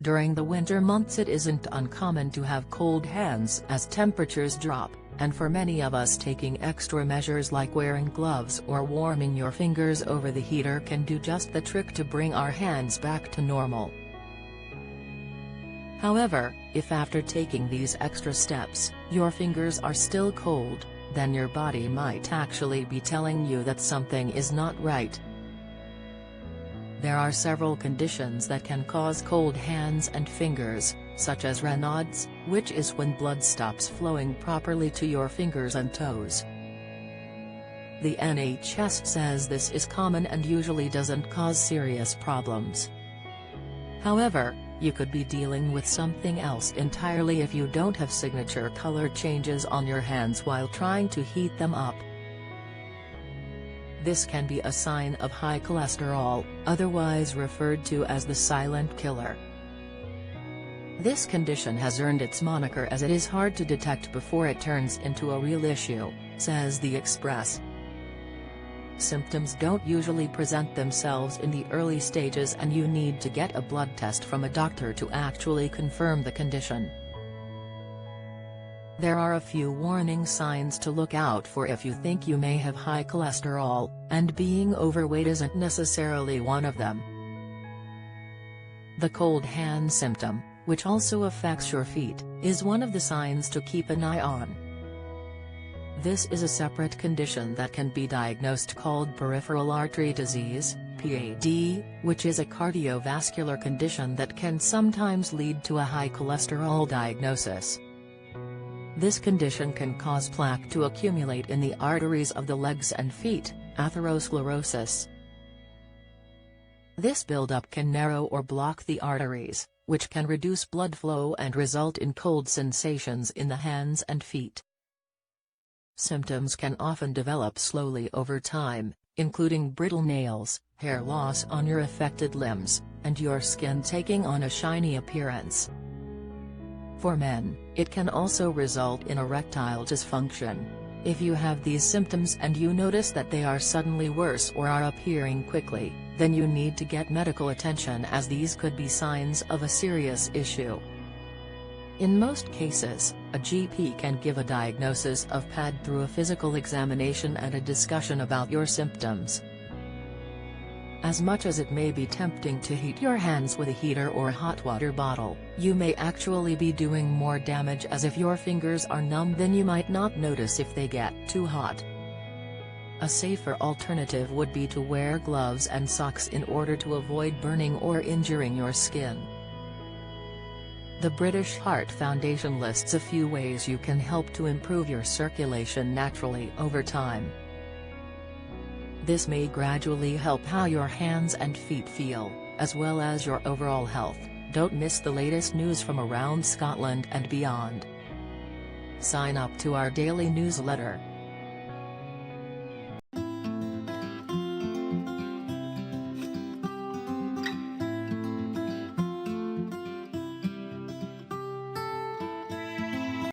During the winter months it isn't uncommon to have cold hands as temperatures drop, and for many of us taking extra measures like wearing gloves or warming your fingers over the heater can do just the trick to bring our hands back to normal. However, if after taking these extra steps, your fingers are still cold, then your body might actually be telling you that something is not right. There are several conditions that can cause cold hands and fingers, such as Raynaud's, which is when blood stops flowing properly to your fingers and toes. The NHS says this is common and usually doesn't cause serious problems. However, you could be dealing with something else entirely if you don't have signature color changes on your hands while trying to heat them up. This can be a sign of high cholesterol, otherwise referred to as the silent killer. This condition has earned its moniker as it is hard to detect before it turns into a real issue, says the Express. Symptoms don't usually present themselves in the early stages and you need to get a blood test from a doctor to actually confirm the condition. There are a few warning signs to look out for if you think you may have high cholesterol, and being overweight isn't necessarily one of them. The cold hand symptom, which also affects your feet, is one of the signs to keep an eye on. This is a separate condition that can be diagnosed called peripheral artery disease, PAD, which is a cardiovascular condition that can sometimes lead to a high cholesterol diagnosis. This condition can cause plaque to accumulate in the arteries of the legs and feet, atherosclerosis. This buildup can narrow or block the arteries, which can reduce blood flow and result in cold sensations in the hands and feet. Symptoms can often develop slowly over time, including brittle nails, hair loss on your affected limbs, and your skin taking on a shiny appearance. For men, it can also result in erectile dysfunction. If you have these symptoms and you notice that they are suddenly worse or are appearing quickly, then you need to get medical attention as these could be signs of a serious issue. In most cases, a GP can give a diagnosis of PAD through a physical examination and a discussion about your symptoms. As much as it may be tempting to heat your hands with a heater or a hot water bottle, you may actually be doing more damage, as if your fingers are numb then you might not notice if they get too hot. A safer alternative would be to wear gloves and socks in order to avoid burning or injuring your skin. The British Heart Foundation lists a few ways you can help to improve your circulation naturally over time. This may gradually help how your hands and feet feel, as well as your overall health. Don't miss the latest news from around Scotland and beyond. Sign up to our daily newsletter,